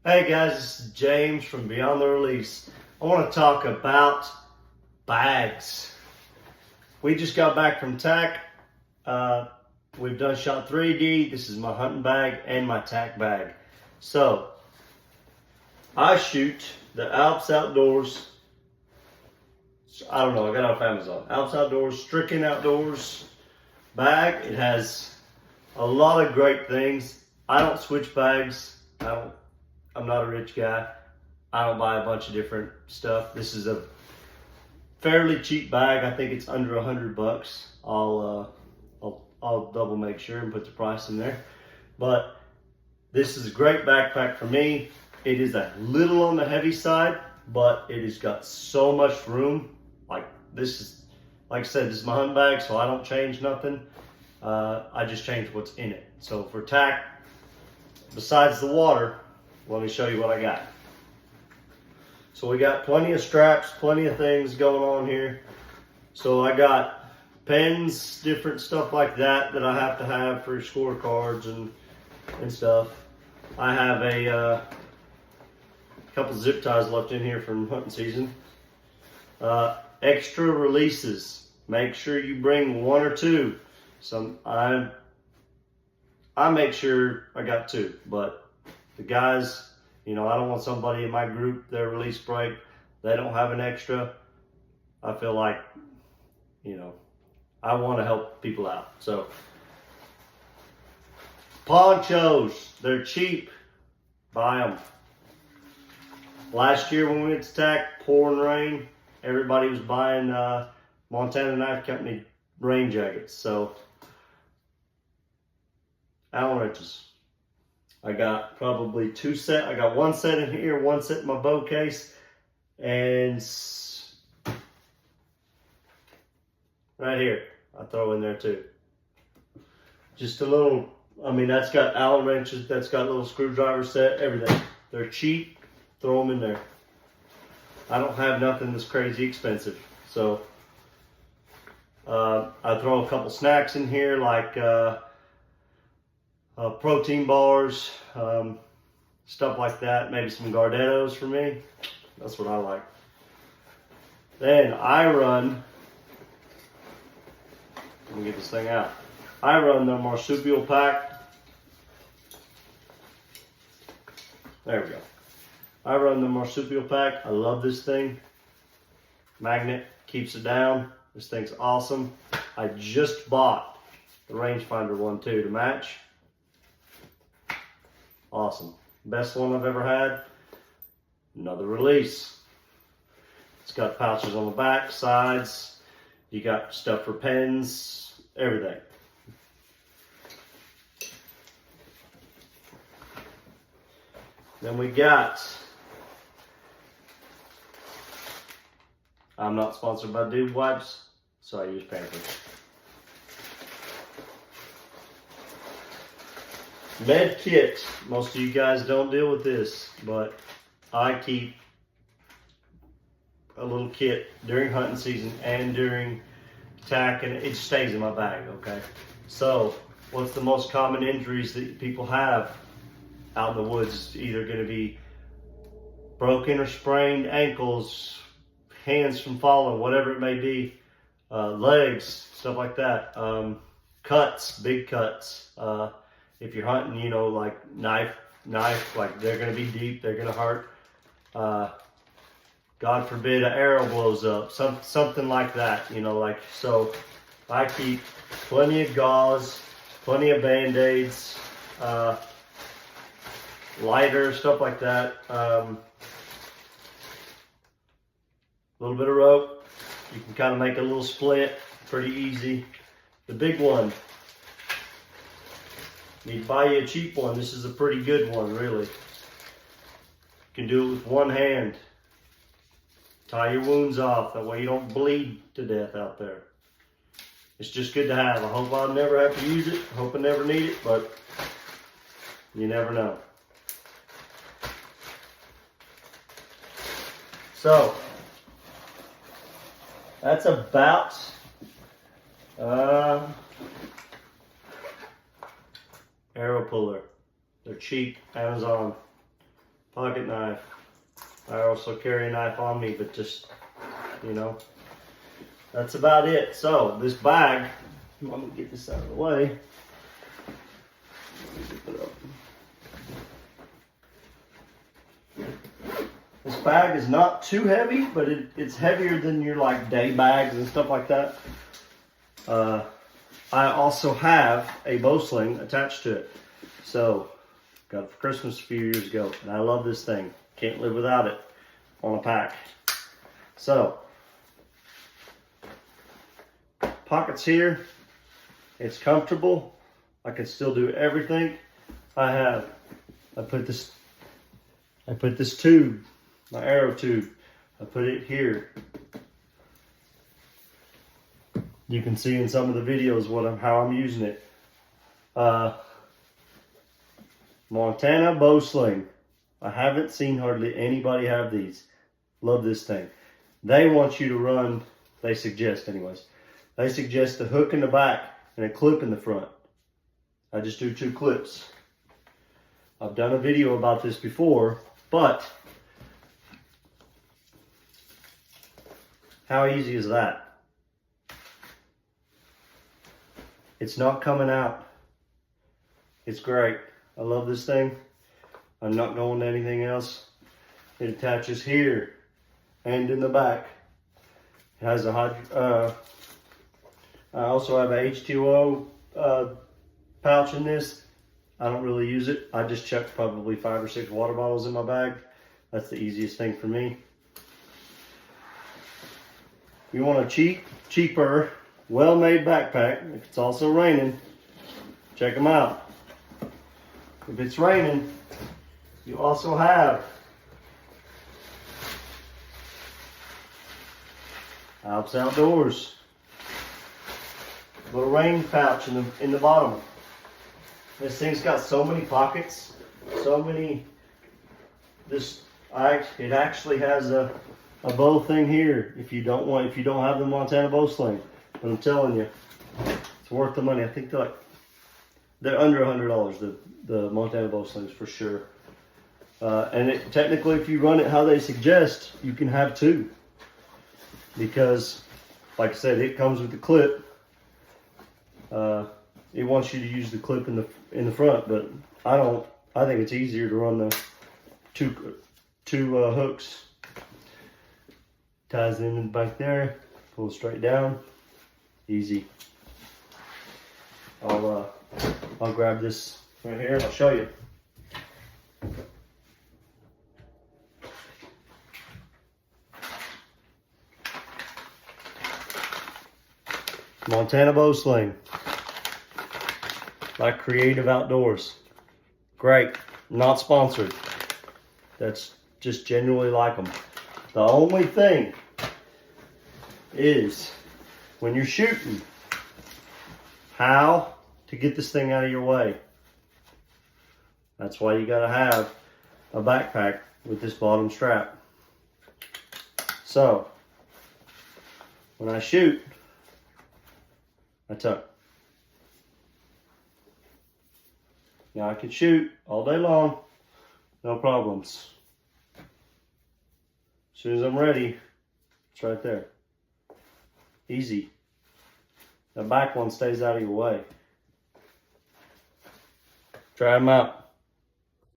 Hey guys, this is James from Beyond the Release. I want to talk about bags. We just got back from TAC. We've done shot3d. This is my hunting bag and my TAC bag. So, I shoot the Alps Outdoors. I don't know, I got it off Amazon. Alps Outdoors, Stricken Outdoors bag. It has a lot of great things. I don't switch bags. I'm not a rich guy. I don't buy a bunch of different stuff. This is a fairly cheap bag. I think it's under $100. I'll double make sure and put the price in there. But this is a great backpack for me. It is a little on the heavy side, but it has got so much room. Like I said, this is my hunting bag, so I don't change nothing. I just change what's in it. So for TAC, besides the water, let me show you what I got. So we got plenty of straps, plenty of things going on here. So I got pens, different stuff like that I have to have for scorecards and stuff. I have a couple zip ties left in here from hunting season. Extra releases. Make sure you bring one or two. I make sure I got two, but the guys, I don't want somebody in my group, their release break, they don't have an extra. I feel like, I want to help people out. So, ponchos, they're cheap. Buy them. Last year when we went to TAC, pouring rain, everybody was buying Montana Knife Company rain jackets. So, Allen wrenches. I got probably two set. I got one set in here, one set in my bow case, and right here, I throw in there too. Just a little, that's got Allen wrenches, that's got a little screwdriver set, everything. They're cheap, throw them in there. I don't have nothing that's crazy expensive. So, I throw a couple snacks in here, like protein bars, stuff like that. Maybe some Gardettos for me. That's what I like. Then I run, let me get this thing out. I run the marsupial pack. There we go. I run the marsupial pack. I love this thing. Magnet keeps it down. This thing's awesome. I just bought the rangefinder one too to match. Awesome. Best one I've ever had. Another release. It's got pouches on the back, sides. You got stuff for pens, everything. Then we got, I'm not sponsored by Dude Wipes, so I use Pampers. Med kit. Most of you guys don't deal with this, but I keep a little kit during hunting season and during TAC, and it stays in my bag, okay? So, what's the most common injuries that people have out in the woods? Either going to be broken or sprained ankles, hands from falling, whatever it may be, legs, stuff like that, cuts, big cuts. If you're hunting, like knife, like they're going to be deep, they're going to hurt. God forbid an arrow blows up, something like that, so I keep plenty of gauze, plenty of Band-Aids, lighter, stuff like that. A little bit of rope. You can kind of make a little split, pretty easy. The big one, you need to buy you a cheap one. This is a pretty good one, really. You can do it with one hand. Tie your wounds off, that way you don't bleed to death out there. It's just good to have. I hope I'll never have to use it. I hope I never need it, but you never know. So, that's about arrow puller. They're cheap, Amazon. pocket knife. I also carry a knife on me, but just, you know, that's about it. So this bag, let me get this out of the way. This bag is not too heavy, but it's heavier than your like day bags and stuff like that. I also have a bow sling attached to it. So, got it for Christmas a few years ago, and I love this thing. Can't live without it on a pack. So, pockets here. It's comfortable. I can still do everything. I put this tube, my arrow tube, I put it here. You can see in some of the videos how I'm using it. Montana bow sling. I haven't seen hardly anybody have these. Love this thing. They want you to run, they suggest anyways, they suggest a hook in the back and a clip in the front. I just do 2 clips. I've done a video about this before, but how easy is that? It's not coming out. It's great. I love this thing. I'm not going to anything else. It attaches here and in the back. It has a I also have a H2O pouch in this. I don't really use it. I just chuck probably 5 or 6 water bottles in my bag. That's the easiest thing for me. You want a cheaper, well-made backpack. If it's also raining, check them out. If it's raining, you also have Alps Outdoors. Little rain pouch in the bottom. This thing's got so many pockets, so many. It actually has a bow thing here if you don't have the Montana bow sling. But I'm telling you, it's worth the money. I think they're under $100, the Montana bow slings for sure. And technically, if you run it how they suggest, you can have 2. Because, like I said, it comes with the clip. It wants you to use the clip in the front, but I don't. I think it's easier to run the two hooks. Ties in back there, pull straight down, easy. I'll grab this right here and I'll show you. Montana bow sling by Creative Outdoors. Great. Not sponsored. That's just genuinely like them. The only thing is when you're shooting, how to get this thing out of your way. That's why you gotta have a backpack with this bottom strap. So when I shoot, I tuck. Now I can shoot all day long, no problems. As soon as I'm ready, it's right there. Easy. The back one stays out of your way. Try them out.